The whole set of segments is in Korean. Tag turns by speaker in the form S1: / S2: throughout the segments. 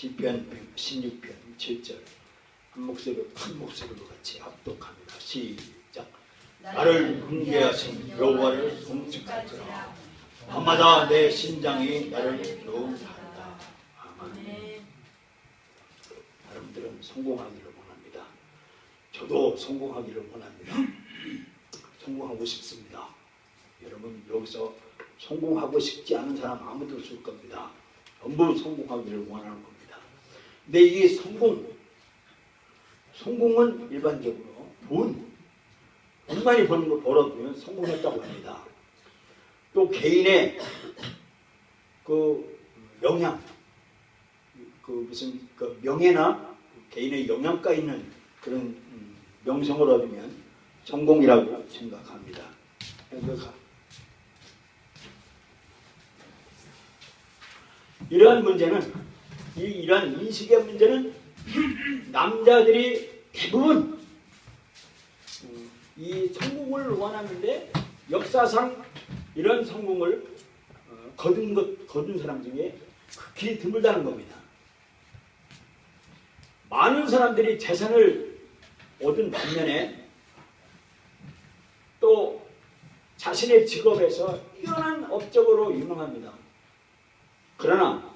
S1: 시편 16편 7절 한 목소리로 큰 목소리로 같이 합독합니다. 시작. 나를 훈계하신 여호와를 송축하리라. 밤마다 내 심장이 나를 노음하다. 아멘. 여러분들은 성공하기를 원합니다. 저도 성공하기를 원합니다. 성공하고 싶습니다. 여러분 여기서 성공하고 싶지 않은 사람 아무도 없을 겁니다. 전부 성공하기를 원하는 겁니다. 근데 이 성공은 일반적으로 돈 많이 버는 거 벌어두면 성공했다고 합니다. 또 개인의 그 영향, 무슨 명예나 개인의 영향가 있는 그런 명성을 얻으면 성공이라고 생각합니다. 이러한 문제는, 이러한 인식의 문제는 남자들이 대부분 이 성공을 원하는데 역사상 이런 성공을 거둔 사람 중에 극히 드물다는 겁니다. 많은 사람들이 재산을 얻은 반면에 또 자신의 직업에서 뛰어난 업적으로 유명합니다. 그러나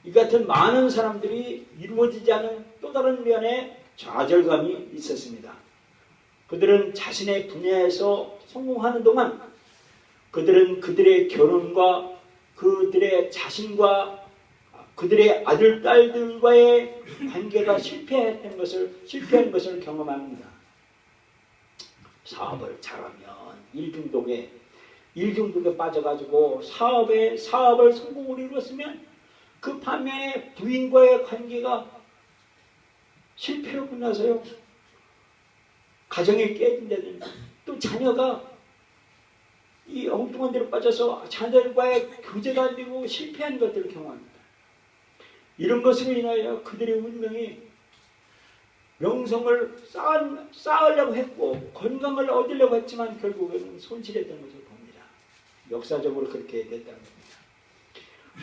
S1: 이 같은 많은 사람들이 이루어지지 않은 또 다른 면에 좌절감이 있었습니다. 그들은 자신의 분야에서 성공하는 동안 그들은 그들의 결혼과 그들의 자신과 그들의 아들, 딸들과의 관계가 실패한 것을 경험합니다. 사업을 잘하면 일중독에 빠져가지고 사업을 성공으로 이루었으면 그 반면에 부인과의 관계가 실패로 끝나서요. 가정이 깨진다든지 또 자녀가 이 엉뚱한 데로 빠져서 자녀들과의 교제가 안 되고 실패한 것들을 경험합니다. 이런 것으로 인하여 그들의 운명이 명성을 쌓으려고 했고 건강을 얻으려고 했지만 결국에는 손실했던 것을 봅니다. 역사적으로 그렇게 됐다는 겁니다.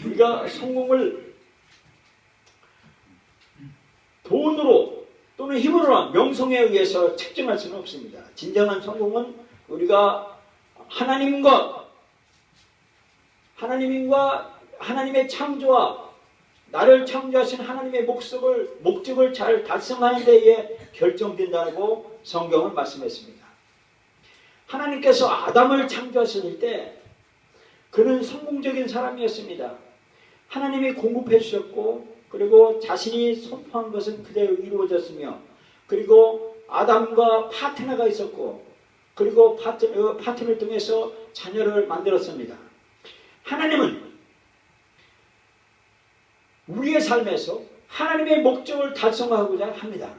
S1: 우리가 성공을 돈으로 또는 힘으로나 명성에 의해서 측정할 수는 없습니다. 진정한 성공은 우리가 하나님의 창조와 나를 창조하신 하나님의 목적을 잘 달성하는 데에 결정된다고 성경은 말씀했습니다. 하나님께서 아담을 창조하실 때 그는 성공적인 사람이었습니다. 하나님이 공급해 주셨고 그리고 자신이 선포한 것은 그대로 이루어졌으며 그리고 아담과 파트너가 있었고 그리고 파트너를 통해서 자녀를 만들었습니다. 하나님은 우리의 삶에서 하나님의 목적을 달성하고자 합니다.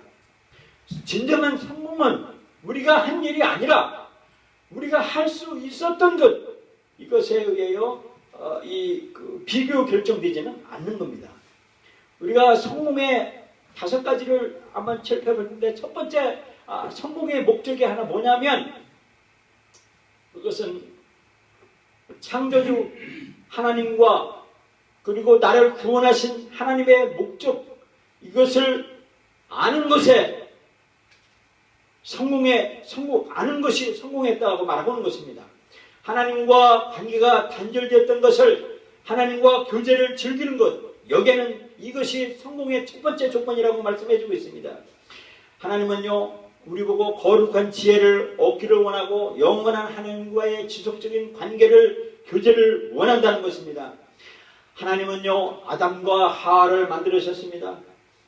S1: 진정한 성공은 우리가 한 일이 아니라 우리가 할 수 있었던 것 이것에 의하여 비교 결정되지는 않는 겁니다. 우리가 성공의 5가지를 한번 살펴봤는데 첫 번째 성공의 목적이 하나 뭐냐면 그것은 창조주 하나님과 그리고 나를 구원하신 하나님의 목적 이것을 아는 것에 아는 것이 성공했다고 말하는 것입니다. 하나님과 관계가 단절되었던 것을 하나님과 교제를 즐기는 것 여기에는 이것이 성공의 첫 번째 조건이라고 말씀해주고 있습니다. 하나님은요 우리 보고 거룩한 지혜를 얻기를 원하고 영원한 하나님과의 지속적인 교제를 원한다는 것입니다. 하나님은요 아담과 하와를 만들으셨습니다.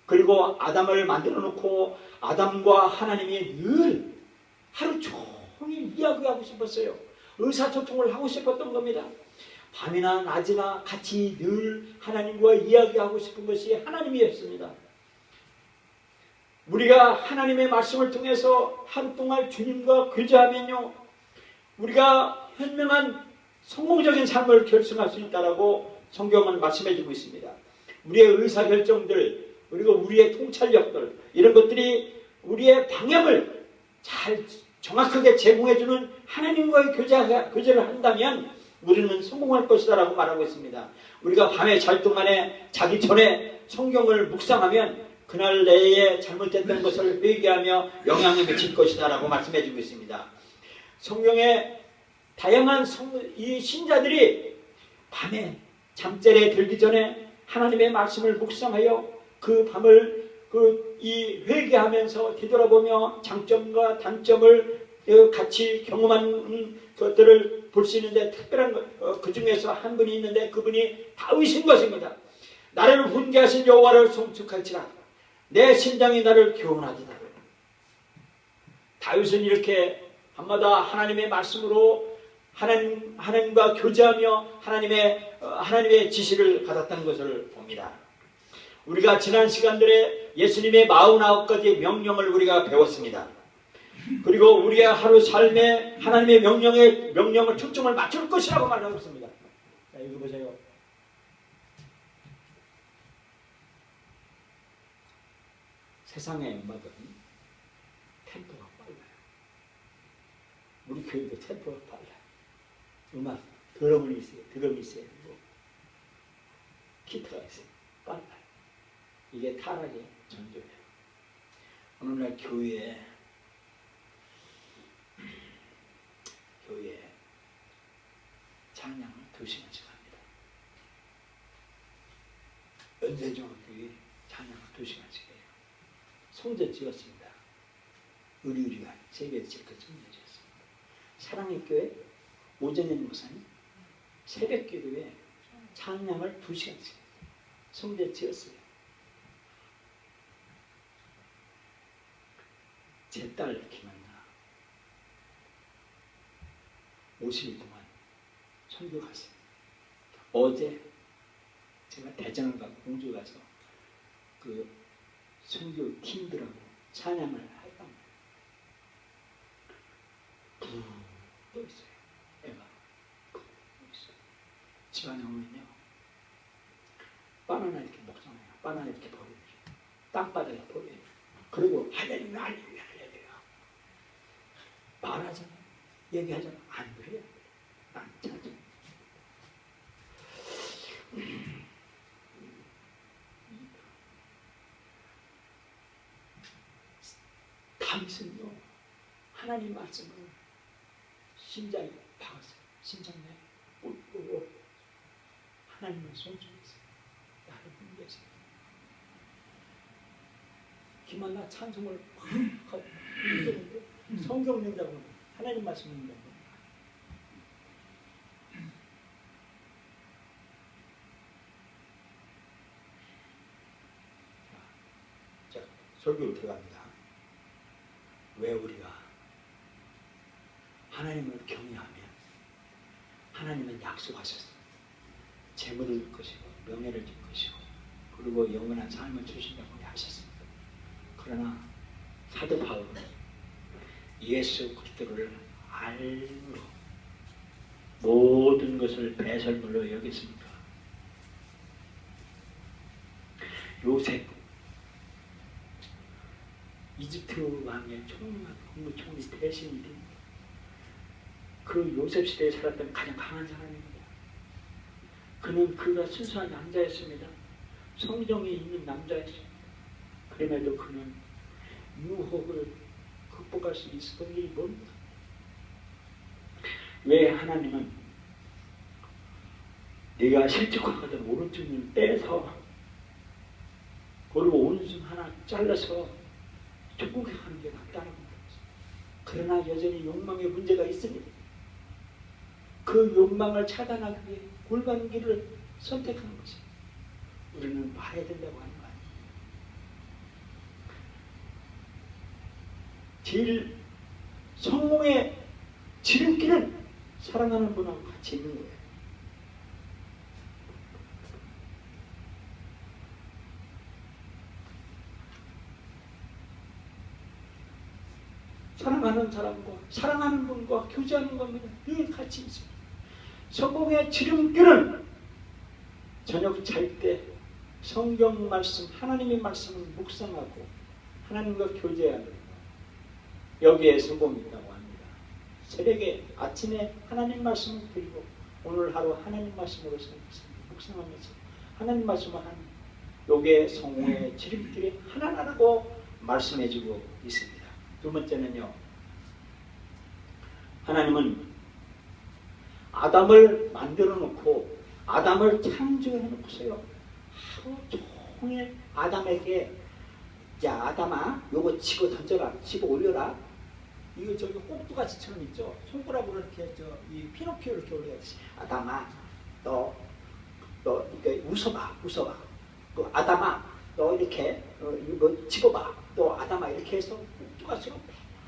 S1: 그리고 아담을 만들어 놓고 아담과 하나님이 늘 하루 종일 이야기하고 싶었어요. 의사소통을 하고 싶었던 겁니다. 밤이나 낮이나 같이 늘 하나님과 이야기하고 싶은 것이 하나님이었습니다. 우리가 하나님의 말씀을 통해서 하루 동안 주님과 교제하면요 우리가 현명한 성공적인 삶을 결승할 수 있다라고 성경은 말씀해주고 있습니다. 우리의 의사결정들 그리고 우리의 통찰력들 이런 것들이 우리의 방향을 잘 정확하게 제공해주는 하나님과의 교제를 한다면 우리는 성공할 것이다 라고 말하고 있습니다. 우리가 밤에 잘 동안에 자기 전에 성경을 묵상하면 그날 내에 잘못됐던 것을 회개하며 영향을 미칠 것이다 라고 말씀해 주고 있습니다. 성경에 다양한 이 신자들이 밤에 잠자리에 들기 전에 하나님의 말씀을 묵상하여 그 밤을 이 회개하면서 뒤돌아보며 장점과 단점을 같이 경험한 것들을 볼 수 있는데, 특별한 그 중에서 한 분이 있는데 그분이 다윗인 것입니다. 나를 훈계하신 여호와를 송축할지라 내 심장이 나를 교훈하리다. 다윗은 이렇게 밤마다 하나님의 말씀으로 하나님과 교제하며 하나님의 지시를 받았다는 것을 봅니다. 우리가 지난 시간들에 예수님의 49가지 명령을 우리가 배웠습니다. 그리고 우리의 하루 삶에 하나님의 명령을 초점을 맞출 것이라고 말하고 있습니다. 자, 여기 보세요. 세상의 음악은 템포가 빨라요. 우리 교회도 템포가 빨라요. 음악, 드럼이 있어요. 그리고 기타가 있어요. 빨라요. 이게 타락의 전조예요. 어느 날 교회에 찬양을 2시간씩 합니다. 연세중학교에 찬양을 2시간씩 해요. 성전 지었습니다. 의리가 세계에서 제일 큰 성전 지었습니다. 사랑의 교회 오전현 목사님 새벽 기도에 찬양을 2시간씩 성전 지었어요. 제 딸 김한나 50일 동안 선교 갔습니다. 어제 제가 대전을 가고 공주 가서 그 선교 팀들하고 찬양을 하다 붕 떠 있어요. 애가 붕 떠 있어요. 집안에 오면요 바나나 이렇게 먹잖아요. 바나나 이렇게 버려요. 땅바닥에 버려요. 그리고 할렐루야 할렐루야 할렐루야 말하잖아. 얘기하잖아. 안 그래요. 안 찾아. 다윗은요 하나님 말씀을 심장에 박았어요. 심장에 울고 하나님을 손주했어요. 나를 훈계하세요. 김한나 찬송을 막 하는데 성경 읽는다고 하나님 말씀 읽는다고 자 설교로 들어갑니다. 왜 우리가 하나님을 경외하면 하나님은 약속하셨어요. 재물을 줄 것이고 명예를 줄 것이고 그리고 영원한 삶을 주신다고 하셨습니다. 그러나 사도 바울은 예수 그리스도를 알므로 모든 것을 배설물로 여겼습니다. 요셉 이집트 왕의 국무총리 대신이 됩니다. 그 요셉 시대에 살았던 가장 강한 사람입니다. 그가 순수한 남자였습니다. 성정이 있는 남자였습니다. 그럼에도 그는 유혹을 극복할 수 있었던 일이 뭡니까? 왜 하나님은 네가 실족하거든 오른쪽 눈 떼서 그리고 오른손 하나 잘라서 축복하는 게 낫다는 겁니다. 그러나 여전히 욕망의 문제가 있습니다. 그 욕망을 차단하기 위해 골반 길을 선택하는 것입니다. 우리는 말해야 된다고 하는 거 아니에요. 제일 성공의 지름길은 사랑하는 분하고 같이 있는 거예요. 사랑하는 사람과 사랑하는 분과 교제하는 겁니다. 늘 같이 있습니다. 성공의 지름길은 저녁 잘 때 성경 말씀, 하나님의 말씀을 묵상하고 하나님과 교제하는 여기에 성공이 있다고 합니다. 새벽에 아침에 하나님 말씀을 드리고 오늘 하루 하나님 말씀으로 묵상하면서 하나님 말씀을 하는 요게 성공의 지름길이 하나라고 말씀해주고 있습니다. 두 번째는요, 하나님은 아담을 만들어 놓고 아담을 창조해 놓고서요 하루 종일 아담에게, 야 아담아 요거 집어 던져라, 집어 올려라. 이거 저기 꼭두가지처럼 있죠. 손가락으로 이렇게 이 피노키오 이렇게 올려야지. 아담아 너 이렇게 웃어봐. 또 아담아 너 이렇게 이거 집어봐. 또 아담아 이렇게 해서 꼭두가지로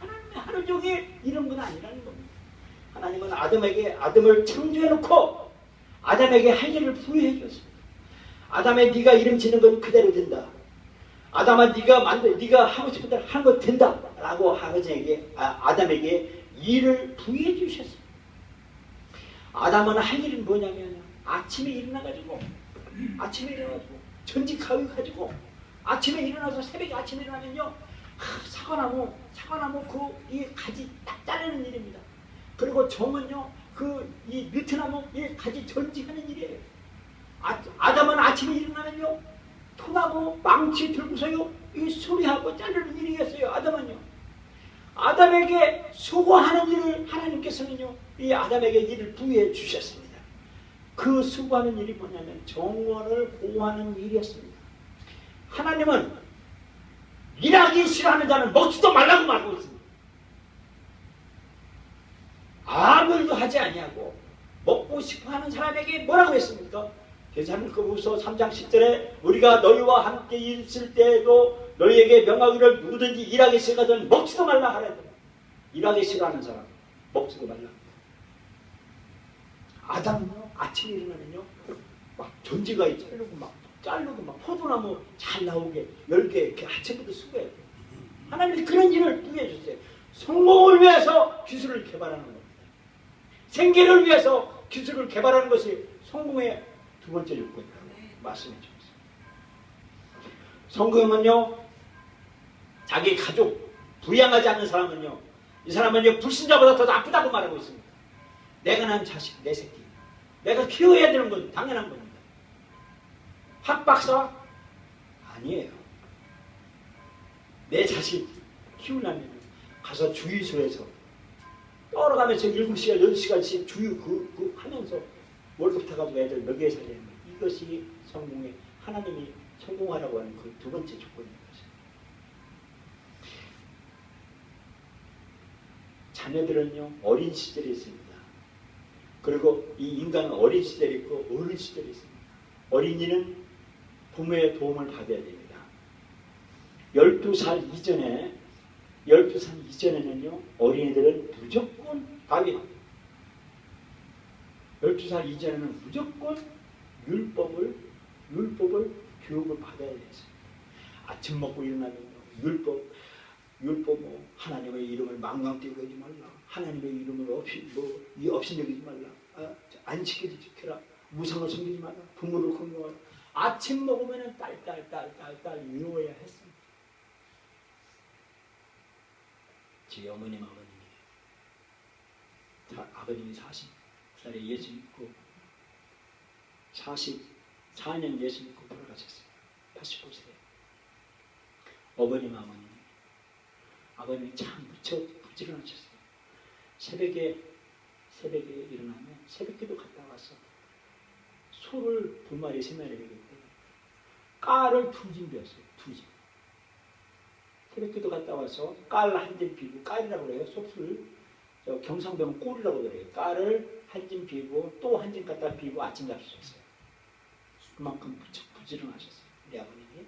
S1: 하나님의 하루 종일 이런 건 아니라는 겁니다. 하나님은 아담을 창조해 놓고 아담에게 할 일을 부여해 줬습니다. 아담아 네가 이름 짓는 건 그대로 된다. 아담아 네가 하고 싶은 대로 하는 거 된다 라고 아담에게 일을 부여해 주셨어요. 아담은 할 일은 뭐냐면 아침에 일어나가지고 전직하위 가지고 아침에 일어나서 새벽에 아침에 일어나면요 사과나무 이 가지 딱 자르는 일입니다. 그리고 정은요 이 느티나무 이 가지 전직하는 일이에요. 아담은 아침에 일어나면요 토나무 망치 들고서요 이 수리하고 자르는 일이었어요. 아담에게 수고하는 일을 하나님께서는요 이 아담에게 일을 부여해 주셨습니다. 그 수고하는 일이 뭐냐면 정원을 보호하는 일이었습니다. 하나님은 일하기 싫어하는 자는 먹지도 말라고 말하고 있습니다. 아무 일도 하지 아니하고 먹고 싶어하는 사람에게 뭐라고 했습니까? 데살로니가후서 3장 10절에 우리가 너희와 함께 있을 때에도 너희에게 명하기를 누구든지 일하기 싫어하든 먹지도 말라 하라. 일하기 싫어하는 사람 먹지도 말라. 아담은요 아침에 일어나면요 막 전지가 자르고 막 포도나무 잘 나오게 10개 이렇게 아침부터 수고해요. 하나님이 그런 일을 부여해 줬어요. 성공을 위해서 기술을 개발하는 겁니다. 생계를 위해서 기술을 개발하는 것이 성공의 두 번째 요건이라고 말씀해 주셨어요. 성공은요 자기 가족 부양하지 않는 사람은요 이 사람은요 불신자보다 더 나쁘다고 말하고 있습니다. 내가 낳은 자식, 내 새끼 내가 키워야 되는 건 당연한 겁니다. 학박사? 아니에요. 내 자식 키우려면 가서 주유소에서 떨어가면서 7시간, 8시간씩 주유 하면서 월급 타가지고 애들 먹여 살리는 거예요. 이것이 성공의 하나님이 성공하라고 하는 그 두 번째 조건인 것입니다. 자녀들은요 어린 시절이 있습니다. 그리고 이 인간은 어린 시절이 있고 어른 시절이 있습니다. 어린이는 부모의 도움을 받아야 됩니다. 12살 이전에는요 어린이들은 무조건 가위 12살 이전에는 무조건 율법을 교육을 받아야 되겠습니다. 아침 먹고 일어나면 율법 하나님의 이름을 망망 띄우고 하지 말라. 하나님의 이름을 없이 여기지 말라. 안식일을 지켜라. 무상을 섬기지 말라. 부모를 공경하라. 아침 먹으면 딸 외워야 했습니다. 제 어머님 아버님이 40살에 예수 믿고 44년 예수 믿고 돌아가셨어요. 89세. 아버님이 참 무척 부지런하셨어요. 새벽에 일어나면 새벽기도 갔다 와서 소를 2마리 3마리 되겠대. 깔을 2진 배웠어요. 2진. 새벽기도 갔다 와서 깔 1진 비고, 깔이라고 그래요. 소풀 경상도는 꼴이라고 그래요. 깔을 1진 비고 또 1진 갖다 비고 아침 잡수셨어요. 그만큼 무척 부지런하셨어요. 우리 아버님이.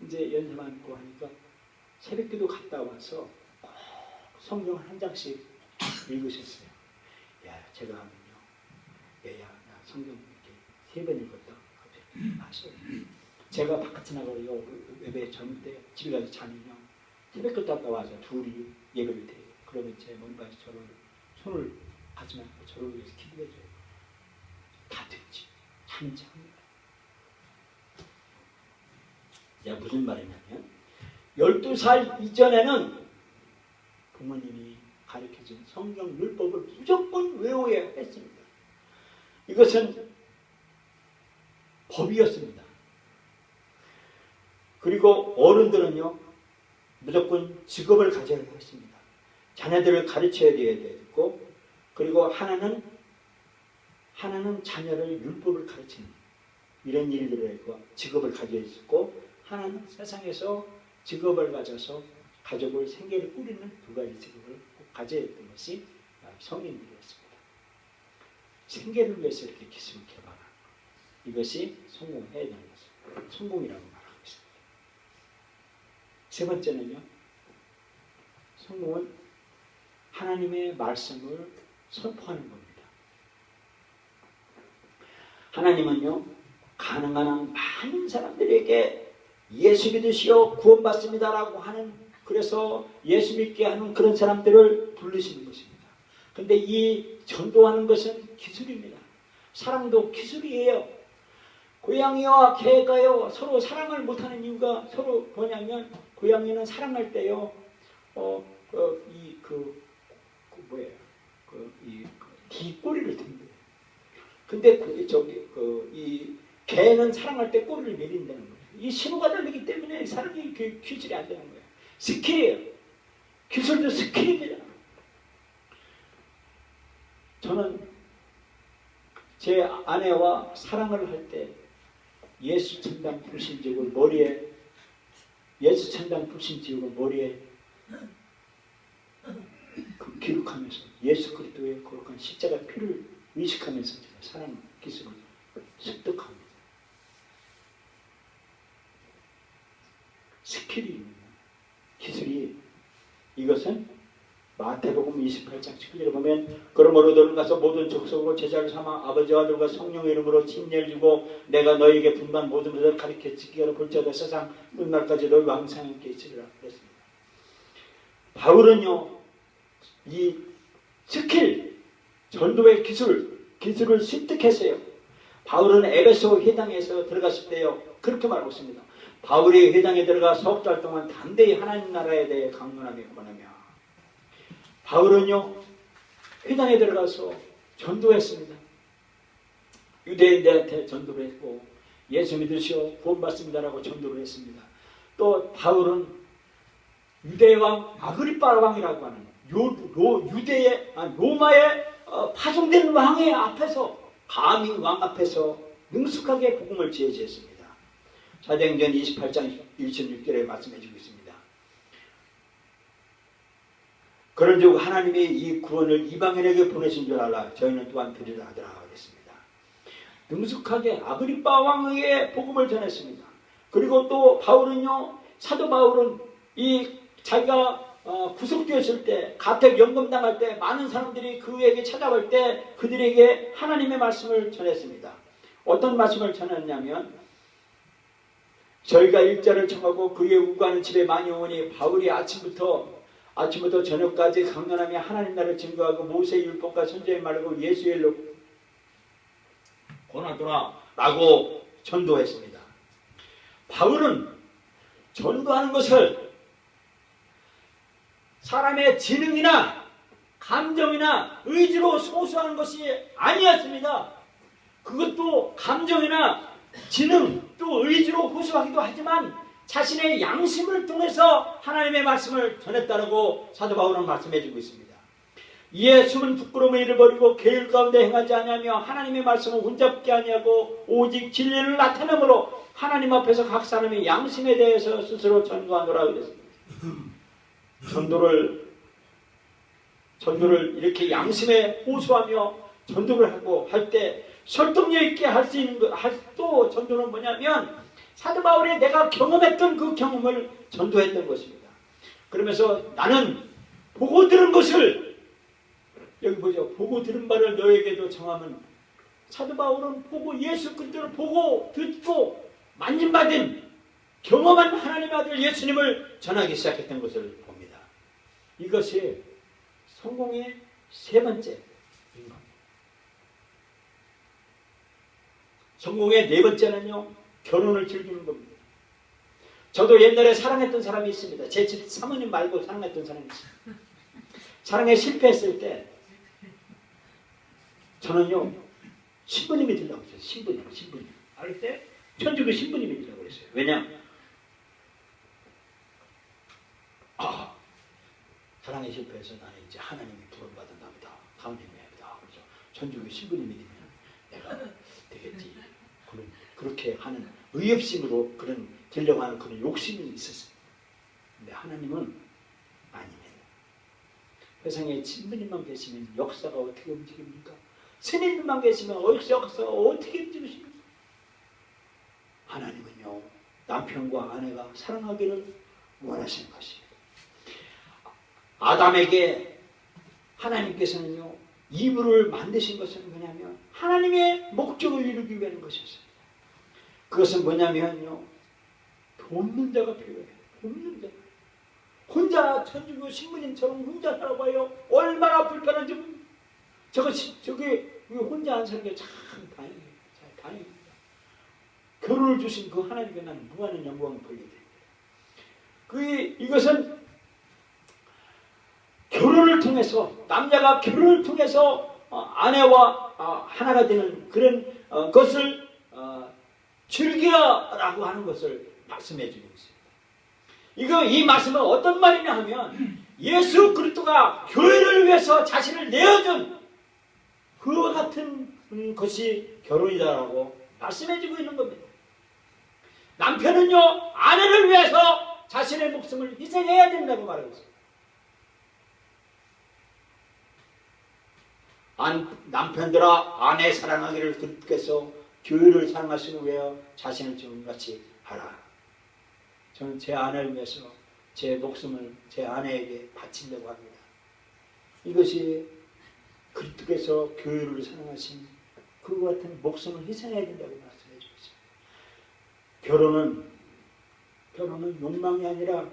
S1: 이제 연세 많고 하니까 새벽기도 갔다 와서 꼭 성경 한 장씩 읽으셨어요. 야, 제가 하면요. 얘야, 나 성경 이렇게 3번 읽었다. 아셔요. 제가 바깥에 나가요. 예배 젊을 때 집에 가서 자면요. 새벽기도 갔다 와서 둘이 예배를 드려요. 그러면 제 몸까지 손을 가슴에 안고 저를 위해서 기도해줘요. 다 듣지. 하는 척 합니다. 제가 무슨 말이냐면 12살 이전에는 부모님이 가르쳐준 성경 율법을 무조건 외워야 했습니다. 이것은 법이었습니다. 그리고 어른들은요, 무조건 직업을 가져야 했습니다. 자녀들을 가르쳐야 되고, 그리고 하나는 자녀를 율법을 가르치는 이런 일들을 했고, 직업을 가져야 했고, 하나는 세상에서 직업을 가져서 가족을 생계를 꾸리는 두 가지 직업을 꼭 가져야 했던 것이 성인들이었습니다. 생계를 위해서 이렇게 기술을 개발하는 것, 이것이 성공해야 되는 것입니다. 성공이라고 말하고 있습니다. 세 번째는요, 성공은 하나님의 말씀을 선포하는 겁니다. 하나님은요, 가능한 한 많은 사람들에게 예수 믿으시오 구원받습니다라고 하는, 그래서 예수 믿게 하는 그런 사람들을 부르시는 것입니다. 근데 이 전도하는 것은 기술입니다. 사랑도 기술이에요. 고양이와 개가요, 서로 사랑을 못하는 이유가 서로 뭐냐면, 고양이는 사랑할 때요, 뒷꼬리를 든대요. 근데 이 개는 사랑할 때 꼬리를 내린다는 거예요. 이 신호가 다르기 때문에 사랑이 기술이 안 되는 거예요. 스킬이에요. 기술도 스킬입니다. 저는 제 아내와 사랑을 할 때 예수 천당 불신지옥을 머리에, 예수 천당 불신지옥을 머리에 기록하면서 예수 그리스도의 거룩한 십자가 피를 의식하면서 제가 사랑 기술을 습득합니다. 스킬이, 기술이, 이것은 마태복음 28장 19절에 보면, 그러므로 너는 가서 모든 족속으로 제자를 삼아 아버지와 아들과 성령의 이름으로 침례를 주고 내가 너희에게 분반 모든 것을 가르쳐 지키게 하라. 볼지어다 세상 끝날까지 너희 왕상 함께 있으리라 그랬습니다. 바울은요, 이 스킬, 전도의 기술을 습득했어요. 바울은 에베소 회당에서 들어갔을 때요, 그렇게 말하고 있습니다. 바울이 회당에 들어가 석 달 동안 담대히 하나님 나라에 대해 강론하며 권하며, 바울은요, 회당에 들어가서 전도했습니다. 유대인들한테 전도를 했고, 예수 믿으시오 구원받습니다라고 전도를 했습니다. 또 바울은 유대 왕 아그리파 왕이라고 하는 로마의 파송된 왕의 앞에서, 감히 왕 앞에서 능숙하게 복음을 제시했습니다. 사도행전 28장 1-6절에 말씀해 주고 있습니다. 그런즉 하나님이 이 구원을 이방인에게 보내신 줄 알라. 저희는 또한 드리라 하더라 하겠습니다. 능숙하게 아그리파 왕에게 복음을 전했습니다. 그리고 또 바울은요, 사도 바울은 이 자기가 구속되었을 때, 가택 연금당할 때 많은 사람들이 그에게 찾아올 때 그들에게 하나님의 말씀을 전했습니다. 어떤 말씀을 전했냐면, 저희가 일자를 청하고 그의 우가는 집에 많이 오니 바울이 아침부터 저녁까지 강론하며 하나님 나라를 증거하고 모세의 율법과 선지자의 말고 예수의 일로 권하더라 라고 전도했습니다. 바울은 전도하는 것을 사람의 지능이나 감정이나 의지로 소수하는 것이 아니었습니다. 그것도 감정이나 지능 또 의지로 호소하기도 하지만 자신의 양심을 통해서 하나님의 말씀을 전했다라고 사도 바울은 말씀해주고 있습니다. 이에 숨은 부끄러움의 일을 버리고 계율 가운데 행하지 아니하며 하나님의 말씀을 혼잡게 아니하고 오직 진리를 나타내므로 하나님 앞에서 각 사람의 양심에 대해서 스스로 전도하노라 그랬습니다. 전도를 이렇게 양심에 호소하며 전도를 하고 할 때 설득력 있게 할 수 있는 것, 또 전도는 뭐냐면 사도 바울이 내가 경험했던 그 경험을 전도했던 것입니다. 그러면서 나는 보고 들은 것을, 여기 보죠, 보고 들은 바를 너에게도 정하면, 사도 바울은 보고 예수 그리스도를 보고 듣고 만진받은 경험한 하나님의 아들 예수님을 전하기 시작했던 것을 봅니다. 이것이 성공의 세 번째인 겁니다. 성공의 네 번째는요, 결혼을 즐기는 겁니다. 저도 옛날에 사랑했던 사람이 있습니다. 제 집 사모님 말고 사랑했던 사람이 있어요. 사랑에 실패했을 때 저는요, 신부님이 들라고 했어요. 신부님. 할 때 천주교 신부님이라고 그랬어요. 왜냐? 사랑에 실패해서 나는 이제 하나님이 부름받았나 보다. 감동해야 보다. 그래서 천주교 신부님이 되면 내가 되겠지. 그렇게 하는 의협심으로 그런 되려고 하는 그런 욕심이 있었어요. 근데 하나님은 아닙니다. 세상에 신부님만 계시면 역사가 어떻게 움직입니까? 스님만 계시면 역사가 어떻게 움직이십니까? 하나님은요, 남편과 아내가 사랑하기를 원하시는 것입니다. 아담에게 하나님께서는요, 이불을 만드신 것은 뭐냐면 하나님의 목적을 이루기 위한 것이었습니다. 그것은 뭐냐면요, 돕는 자가 필요해요. 돕는 자. 혼자 천주교 신부님처럼 혼자 살아봐요. 얼마나 불편한지. 저기 혼자 안 사는 게 참 다행이에요. 참 다행입니다. 결혼을 주신 그 하나님께 나는 무한한 영광을 돌려드립니다. 이것은 결혼을 통해서, 남자가 결혼을 통해서 아내와 하나가 되는 그런 것을 즐기라고 하는 것을 말씀해 주고 있습니다. 이 말씀은 어떤 말이냐 하면 예수 그리스도가 교회를 위해서 자신을 내어준 그와 같은 것이 결혼이다라고 말씀해 주고 있는 겁니다. 남편은요, 아내를 위해서 자신의 목숨을 희생해야 된다고 말하고 있습니다. 남편들아, 아내 사랑하기를 그리스도께서 교회를 사랑하시기 위하여 자신을 지금같이 하라. 저는 제 아내를 위해서 제 목숨을 제 아내에게 바친다고 합니다. 이것이 그리스도께서 교회를 사랑하신 그와 같은 목숨을 희생해야 된다고 말씀해 주고 있습니다. 결혼은 욕망이 아니라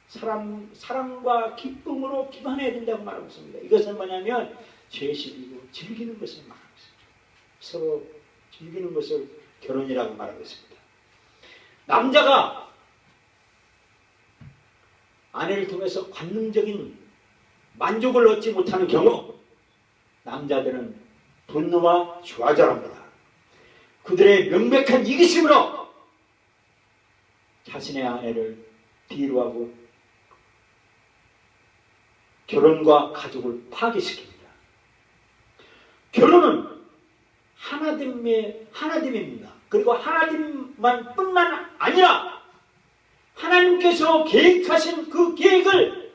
S1: 사랑과 기쁨으로 기반해야 된다고 말하고 있습니다. 이것은 뭐냐면 죄식이고 즐기는 것을 말하고 있습니다. 서로 즐기는 것을 결혼이라고 말하고 있습니다. 남자가 아내를 통해서 관능적인 만족을 얻지 못하는 경우 남자들은 분노와 좌절합니다. 그들의 명백한 이기심으로 자신의 아내를 뒤로하고 결혼과 가족을 파괴시킵니다. 결혼은 하나됨입니다. 그리고 하나됨만 뿐만 아니라 하나님께서 계획하신 그 계획을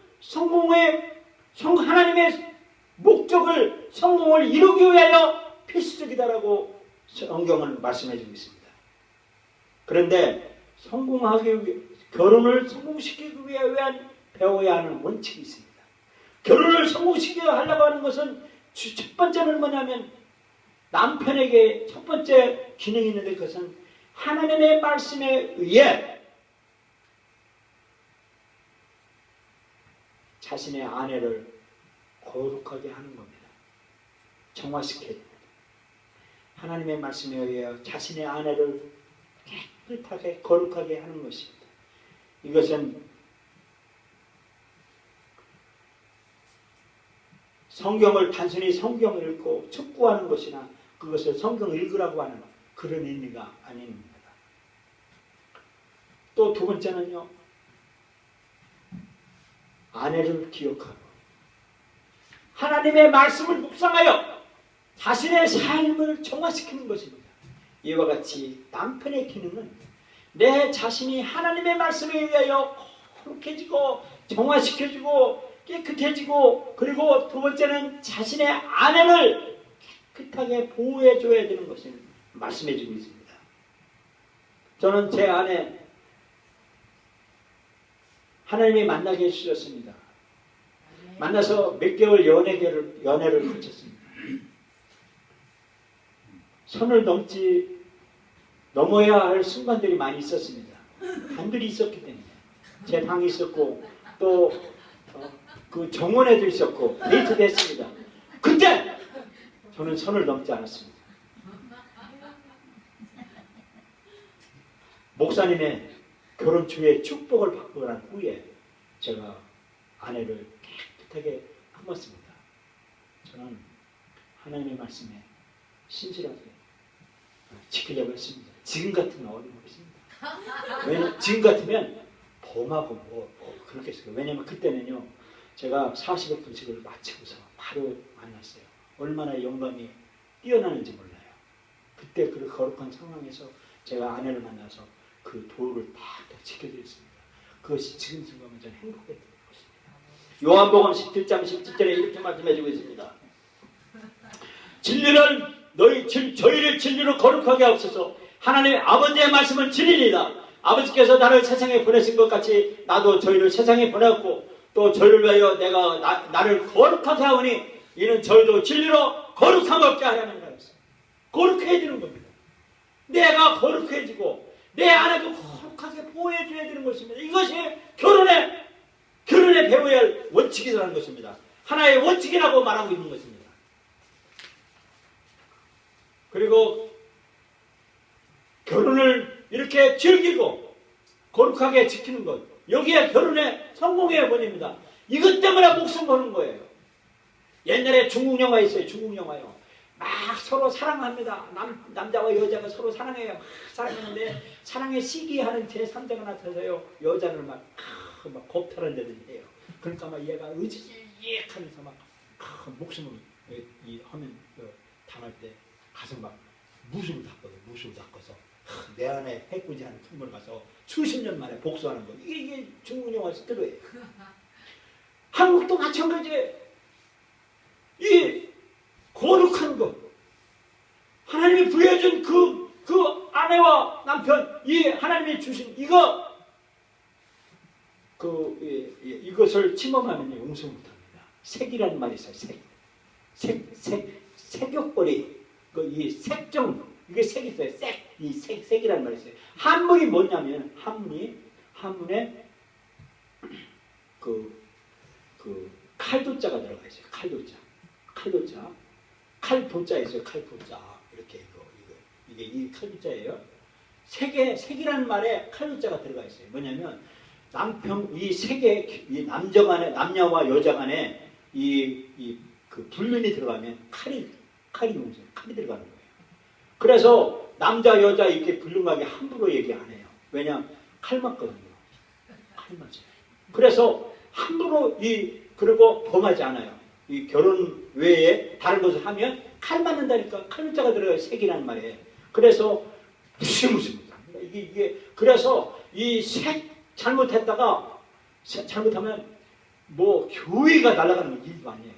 S1: 하나님의 목적을 성공을 이루기 위하여 필수적이다라고 성경은 말씀해 주고 있습니다. 그런데 결혼을 성공시키기 위한 배워야 하는 원칙이 있습니다. 결혼을 성공시켜야 하려고 하는 것은 첫 번째는 뭐냐면 남편에게 첫 번째 기능이 있는데 그것은 하나님의 말씀에 의해 자신의 아내를 거룩하게 하는 겁니다. 정화시켜야 됩니다. 하나님의 말씀에 의해 자신의 아내를 깨끗하게 거룩하게 하는 것입니다. 이것은 성경을 단순히 성경을 읽고 축구하는 것이나 그것을 성경을 읽으라고 하는 그런 의미가 아닙니다. 또 두 번째는요, 아내를 기억하고 하나님의 말씀을 묵상하여 자신의 삶을 정화시키는 것입니다. 이와 같이 남편의 기능은 내 자신이 하나님의 말씀에 의하여 거룩해지고 정화시켜주고 깨끗해지고, 그리고 두 번째는 자신의 아내를 깨끗하게 보호해줘야 되는 것을 말씀해주고 있습니다. 저는 제 아내 하나님이 만나게 해주셨습니다. 만나서 몇 개월 연애를 거쳤습니다. 선을 넘어야 할 순간들이 많이 있었습니다. 단둘이 있었기 때문에 제 방이 있었고 또 그 정원에도 있었고 데이트도 했습니다. 그때 저는 선을 넘지 않았습니다. 목사님의 결혼 축에 축복을 받고 난 후에 제가 아내를 깨끗하게 품었습니다. 저는 하나님의 말씀에 신실하게 지키려고 했습니다. 지금 같으면 어림없습니다. 왜냐면 지금 같으면 범하고 뭐 그렇겠어요. 왜냐면 그때는요, 제가 40여 분씩을 마치고서 바로 만났어요. 얼마나 영감이 뛰어나는지 몰라요. 그때 그 거룩한 상황에서 제가 아내를 만나서 그 도를 다 지켜드렸습니다. 그것이 지금 생각하면 저는 행복했던 것입니다. 요한복음 17장 17절에 이렇게 말씀해주고 있습니다. 저희를 진리로 거룩하게 하옵소서. 하나님의 아버지의 말씀은 진리이다. 아버지께서 나를 세상에 보내신 것 같이 나도 저희를 세상에 보냈고 또 저희를 위하여 나를 거룩하게 하오니 이는 저희도 진리로 거룩함 없게 하라는 거였어요. 거룩해지는 겁니다. 내가 거룩해지고 내 아내도 거룩하게 보호해줘야 되는 것입니다. 이것이 결혼에 배워야 할 원칙이라는 것입니다. 하나의 원칙이라고 말하고 있는 것입니다. 그리고 결혼을 이렇게 즐기고 거룩하게 지키는 것, 여기에 결혼의 성공의 원인입니다. 이것 때문에 목숨 거는 거예요. 옛날에 중국 영화 있어요. 중국 영화요. 막 서로 사랑합니다. 남자와 여자가 서로 사랑해요. 막 사랑하는데 사랑에 시기하는 제3자가 나타나서요. 여자를 막 겁탈한 데는 해요. 그러니까 막 얘가 으지직하면서 막 목숨을 하면 당할 때 가서 막 무술을 닦아서 내 안에 해코지하는 품을 가서 수십 년 만에 복수하는 거. 이게 중국 영화 스토리예요. 한국도 마찬가지예요. 이 거룩한 것, 하나님이 부여준 그 아내와 남편, 이 하나님이 주신 이것을 침범하면 용서 못합니다. 색이라는 말이 있어요. 색욕벌이 이 색정, 이게 색이 있어요. 색이라는 말이 있어요. 한문이 뭐냐면 한문에 칼도자가 들어가 있어요. 칼도자 있어요. 칼도자 이렇게 이게 이 칼도자예요. 색이라는 말에 칼도자가 들어가 있어요. 뭐냐면 이 남녀와 여자 간에 그 불륜이 들어가면 칼이 들어가는 거예요. 그래서 남자 여자 이렇게 불륜하게 함부로 얘기 안 해요. 왜냐? 칼 맞거든요. 칼 맞아요. 그래서 함부로 그리고 범하지 않아요. 이 결혼 외에 다른 것을 하면 칼 맞는다니까. 칼자가 들어가요. 색이라는 말이에요. 그래서 무시무시합니다. 그래서 이 색 잘못하면 뭐 교회가 날아가는 게 일도 아니에요.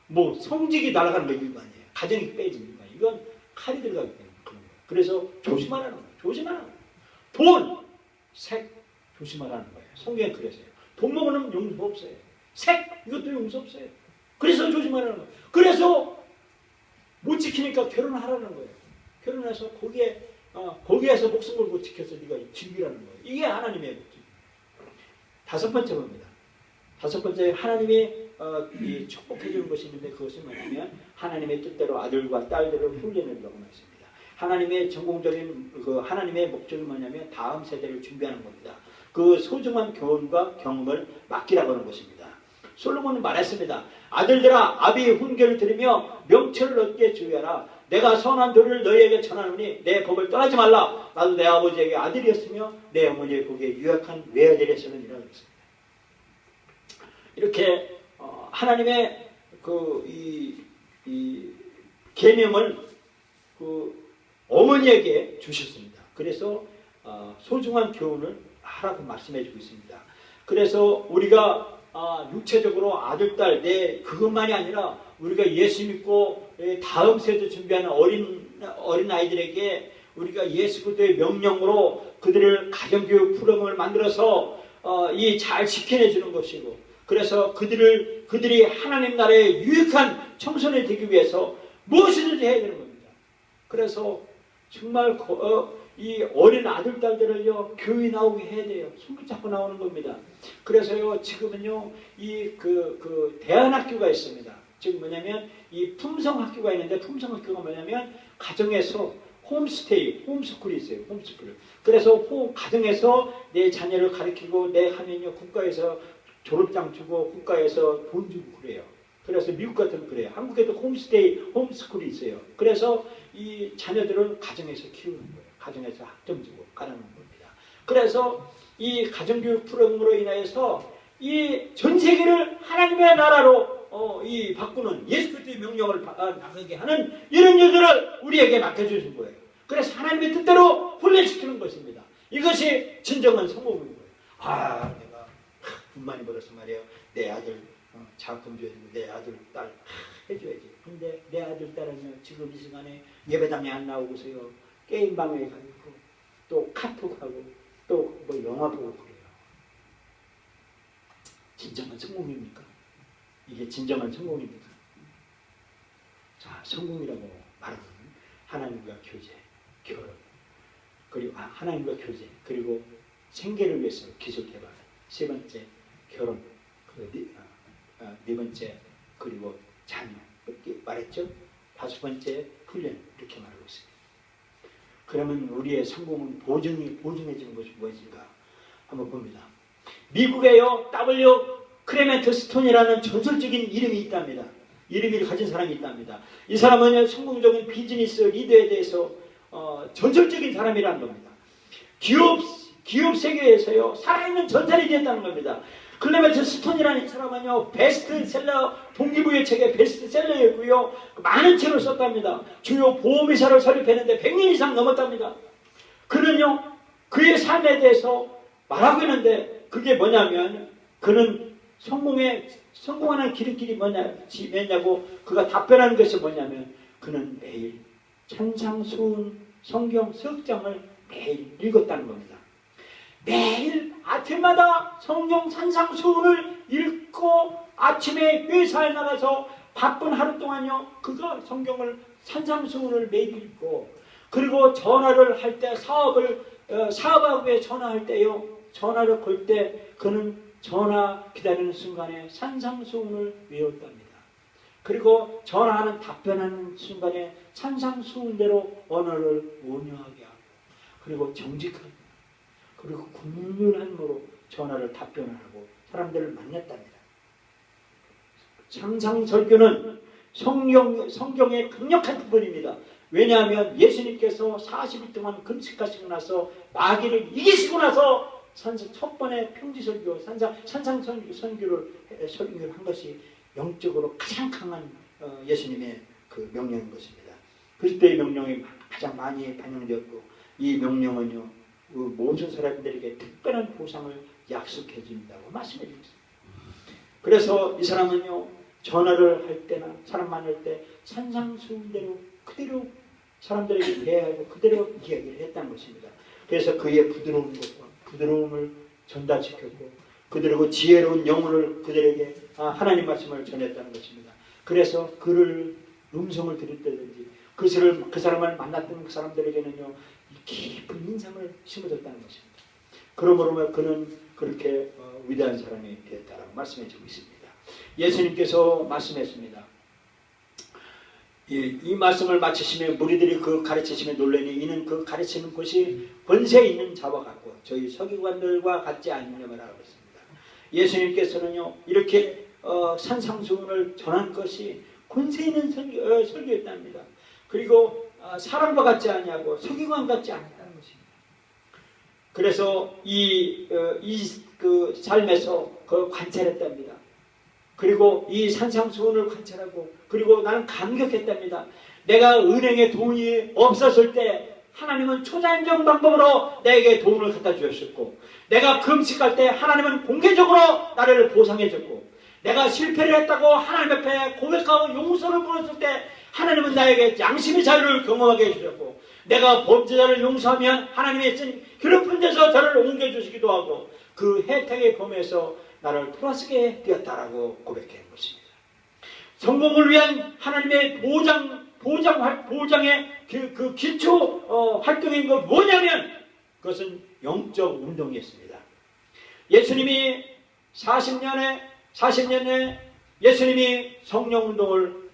S1: 뭐 성직이 날아가는 게 일도 아니에요. 가정이 빼지는 거. 이건 칼이 들어가기 때문에 그런 거예요. 그래서 조심하라는 거예요. 조심하라는 거예요. 돈, 색 조심하라는 거예요. 성경에 그랬어요. 돈 먹으면 용서 없어요. 색 이것도 용서 없어요. 그래서 조심하라는 거예요. 그래서 못 지키니까 결혼하라는 거예요. 결혼해서 거기에서 목숨 걸고 지켜서 네가 즐기라는 거예요. 이게 하나님의 목적입니다. 다섯 번째 겁니다. 다섯 번째 하나님이 축복해 주는 것이 있는데 그것은 뭐냐면 하나님의 뜻대로 아들과 딸들을 훈련한다고 말씀입니다. 하나님의 전공적인 하나님의 목적이 뭐냐면 다음 세대를 준비하는 겁니다. 그 소중한 교훈과 경험을 맡기라고 하는 것입니다. 솔로몬은 말했습니다. 아들들아 아비의 훈계를 들으며 명철을 얻게 주의하라. 내가 선한 도를 너희에게 전하노니 내 법을 떠나지 말라. 나도 내 아버지에게 아들이었으며 내 어머니의 복에 유약한 외아들이었으니라 그랬습니다. 이렇게 하나님의 이 계명을 어머니에게 주셨습니다. 그래서 소중한 교훈을 하라고 말씀해주고 있습니다. 그래서 우리가 육체적으로 아들, 딸, 그것만이 아니라 우리가 예수 믿고 다음 세대 준비하는 어린 아이들에게 우리가 예수 그리스도의 명령으로 그들을 가정교육 프로그램을 만들어서 잘 지켜내 주는 것이고, 그래서 그들이 하나님 나라의 유익한 청소년이 되기 위해서 무엇이든지 해야 되는 겁니다. 그래서 정말 이 어린 아들, 딸들을요, 교회 나오게 해야 돼요. 손붙잡고 나오는 겁니다. 그래서요, 지금은요, 대안학교가 있습니다. 지금 뭐냐면, 이 품성학교가 있는데, 품성학교가 뭐냐면, 가정에서 홈스테이, 홈스쿨이 있어요. 홈스쿨. 그래서 가정에서 내 자녀를 가르치고, 내 하면요, 국가에서 졸업장 주고, 국가에서 돈 주고 그래요. 그래서 미국 같은 그래요. 한국에도 홈스테이, 홈스쿨이 있어요. 그래서 이 자녀들을 가정에서 키우는 거예요. 가정에서 학점 주고 가르는 겁니다. 그래서 이 가정교육 프로그램으로 인하여서 이 전 세계를 하나님의 나라로 이 바꾸는 예수 그리스도의 명령을 나가게 하는 이런 일들을 우리에게 맡겨주신 거예요. 그래서 하나님의 뜻대로 훈련시키는 것입니다. 이것이 진정한 성공인 거예요. 아, 내가 돈 많이 벌어서 말이에요. 내 아들 장학금 줘야 되고 내 아들 딸 해줘야지. 근데 내 아들 딸은요 지금 이 시간에 예배당에 안 나오고서요 게임방에 가 있고 또 카톡하고 또 뭐 영화 보고 그래요. 진정한 성공입니까? 이게 진정한 성공입니까? 자, 성공이라고 말하는 하나님과 교제, 결혼, 그리고 하나님과 교제, 그리고 생계를 위해서 기술 개발, 세 번째 결혼, 네 번째 그리고 자녀 이렇게 말했죠. 다섯 번째 훈련 이렇게 말하고 있습니다. 그러면 우리의 성공은 보증해지는 것이 무엇인가 한번 봅니다. 미국에요 W 크레멘트 스톤이라는 전설적인 이름이 있답니다. 이름을 가진 사람이 있답니다. 이 사람은 성공적인 비즈니스 리더에 대해서 전설적인 사람이라는 겁니다. 기업 세계에서요 살아있는 전설이 되었다는 겁니다. 클레멘트 스톤이라는 이 사람은요 베스트셀러 동기부여 책의 베스트셀러였고요 많은 책을 썼답니다. 주요 보험회사를 설립했는데 100년 이상 넘었답니다. 그는요 그의 삶에 대해서 말하고 있는데 그게 뭐냐면 그는 성공하는 길이 뭐냐고 그가 답변하는 것이 뭐냐면 그는 매일 찬상수훈 성경 석 장을 매일 읽었다는 겁니다. 매일 아침마다 성경 산상수훈을 읽고 아침에 회사에 나가서 바쁜 하루 동안요 그가 성경을 산상수훈을 매일 읽고 그리고 전화를 할 때 사업하고에 전화할 때요 전화를 걸 때 그는 전화 기다리는 순간에 산상수훈을 외웠답니다. 그리고 전화하는 답변하는 순간에 산상수훈대로 언어를 온유하게 하고 그리고 정직하게 그리고 국률한 으로 전화를 답변을 하고 사람들을 만났답니다. 상상설교는 성경의 강력한 부분입니다. 왜냐하면 예수님께서 40일 동안 금식하시고 나서 마귀를 이기시고 나서 첫 번에 평지설교, 산상선교를 한 것이 영적으로 가장 강한 예수님의 그 명령인 것입니다. 그리스도의 명령이 가장 많이 반영되었고 이 명령은요 모든 사람들에게 특별한 보상을 약속해 준다고 말씀해 주셨습니다. 그래서 이 사람은요 전화를 할 때나 사람 만날 때 산상수훈대로 그대로 사람들에게 대하고 그대로 이야기를 했다는 것입니다. 그래서 그의 부드러움을 전달시켰고 그들에게 지혜로운 영혼을 그들에게 하나님 말씀을 전했다는 것입니다. 그래서 그를 음성을 들을 때든지 그 사람을 만났던 그 사람들에게는요 깊은 인상을 심어줬다는 것입니다. 그러므로 그는 그렇게 위대한 사람이 되었다라고 말씀해 주고 있습니다. 예수님께서 말씀했습니다. 이 말씀을 마치시면 무리들이 그 가르치심에 놀라니 이는 그 가르치는 것이 권세 있는 자와 같고 저희 서기관들과 같지 않느냐고 하고 있습니다. 예수님께서는요 이렇게 산상수훈을 전한 것이 권세 있는 설교였답니다. 그리고 사람과 같지 아니하고 서기관 같지 않았다는 것입니다. 그래서 그 삶에서 그 관찰했답니다. 그리고 이 산상수훈을 관찰하고 그리고 나는 감격했답니다. 내가 은행에 돈이 없었을 때 하나님은 초자연적 방법으로 내게 돈을 갖다 주셨고 내가 금식할 때 하나님은 공개적으로 나를 보상해줬고 내가 실패를 했다고 하나님 앞에 고백하고 용서를 물었을 때 하나님은 나에게 양심의 자유를 경험하게 해주셨고 내가 범죄자를 용서하면 하나님의 쓴 괴롭힌 데서 저를 옮겨주시기도 하고 그 혜택의 범위에서 나를 풀어쓰게 되었다라고 고백한 것입니다. 성공을 위한 하나님의 보장의 그 기초 활동인 것 뭐냐면 그것은 영적 운동이었습니다. 예수님이 40년에 예수님이 성령 운동을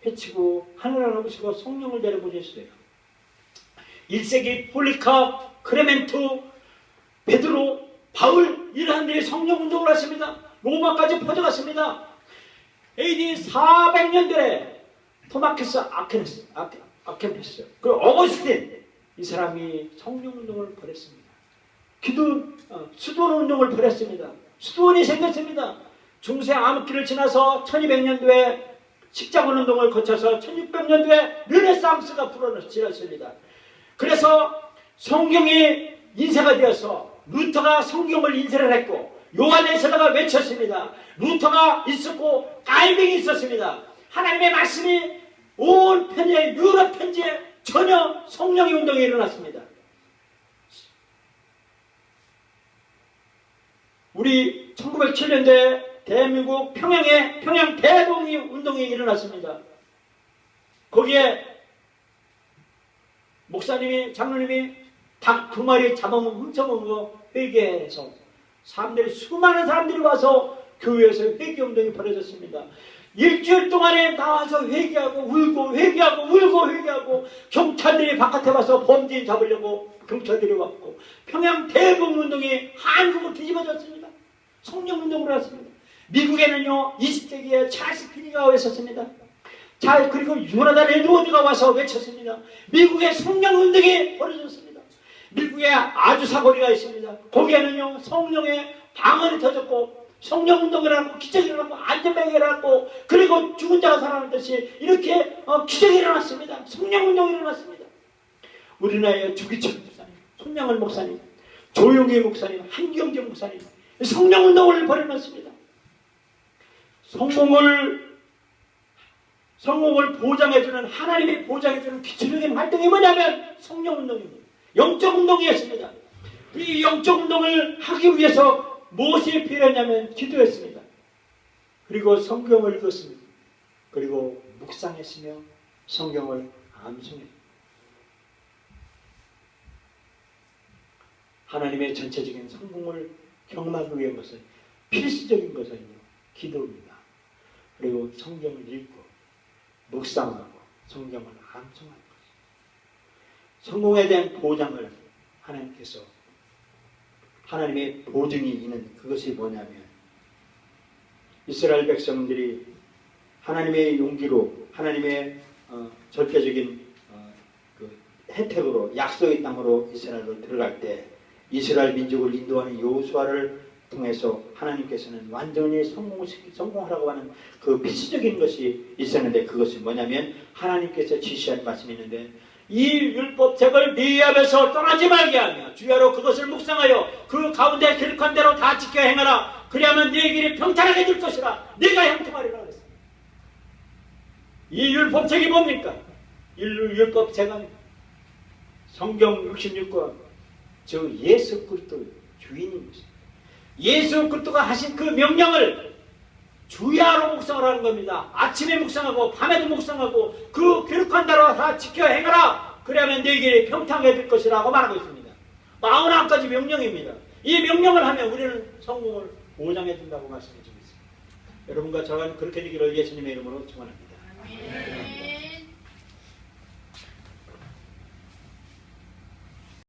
S1: 해치고 하늘을 넘으시고 성령을 내려보내셨어요. 1세기 폴리캅, 크레멘토, 베드로, 바울 이러한 데에 성령 운동을 했습니다. 로마까지 퍼져갔습니다. AD 400년대에 토마키스 아케네스 그리고 어거스틴 이 사람이 성령운동을 벌였습니다. 수도원운동을 벌였습니다. 수도원이 생겼습니다. 중세 암흑기를 지나서 1200년도에 십자군운동을 거쳐서 1600년도에 르네상스가 불어지었습니다. 그래서 성경이 인쇄가 되어서 루터가 성경을 인쇄를 했고 요한에서다가 외쳤습니다. 루터가 있었고 깔빙이 있었습니다. 하나님의 말씀이 온 편지에 유럽 편지에 전혀 성령의 운동이 일어났습니다. 우리 1907년도에 대한민국 평양에 평양 대동의 운동이 일어났습니다. 거기에 목사님이 장로님이 닭 2마리 잡아먹은 훔쳐먹은 거 회개해서 수많은 사람들이 와서 교회에서 회개운동이 벌어졌습니다. 일주일 동안에 나와서 회개하고 울고 회개하고 울고 회개하고 경찰들이 바깥에 와서 범죄인 잡으려고 경찰들이 왔고 평양 대동운동이 한국을 뒤집어졌습니다. 성령운동으로 왔습니다. 미국에는요 20세기에 찰스 피니가 외쳤습니다. 그리고 요나단 에드워드가 와서 외쳤습니다. 미국의 성령운동이 벌어졌습니다. 미국에 아주 사거리가 있습니다. 거기에는요 성령의 방언이 터졌고 성령운동을 하고 기적이 일어나고 안전병이 일어났고 그리고 죽은 자가 살아났듯이 이렇게 기적이 일어났습니다. 성령운동이 일어났습니다. 우리나라의 주기철 목사님, 손양을 목사님, 조용희 목사님, 한경재 목사님 성령운동을 벌여놨습니다. 성공을 보장해주는 하나님이 보장해주는 기초적인 활동이 뭐냐면 성령운동입니다. 영적운동이었습니다. 이 영적운동을 하기 위해서 무엇이 필요했냐면 기도했습니다. 그리고 성경을 읽었습니다. 그리고 묵상했으며 성경을 암송했습니다. 하나님의 전체적인 성공을 경험하기 위한 것은 필수적인 것은요 기도입니다. 그리고 성경을 읽고 묵상하고 성경을 암송하는 것입니다. 성공에 대한 보장을 하나님께서 하나님의 보증이 있는 그것이 뭐냐면 이스라엘 백성들이 하나님의 용기로 하나님의 절대적인 그 혜택으로 약속의 땅으로 이스라엘로 들어갈 때 이스라엘 민족을 인도하는 여호수아를 통해서 하나님께서는 완전히 성공하라고 하는 그 필수적인 것이 있었는데 그것이 뭐냐면 하나님께서 지시한 말씀이 있는데 이 율법책을 네 앞에서 떠나지 말게 하며 주야로 그것을 묵상하여 그 가운데 기록한 대로 다 지켜 행하라. 그리하면 네 길이 평탄하게 될 것이라. 네가 형통하리라 그랬습니다. 이 율법책이 뭡니까? 율법책은 성경 66권 즉 예수 그리스도 주인인 것입니다. 예수 그리스도가 하신 그 명령을 주야로 묵상을 하는 겁니다. 아침에 묵상하고 밤에도 묵상하고 그 기록한 대로 다 지켜 행하라. 그러면 네 길이 평탄하게 될 것이라고 말하고 있습니다. 41가지 명령입니다. 이 명령을 하면 우리는 성공을 보장해 준다고 말씀해 주고 있습니다. 여러분과 저는 그렇게 되기를 예수님의 이름으로 축원합니다.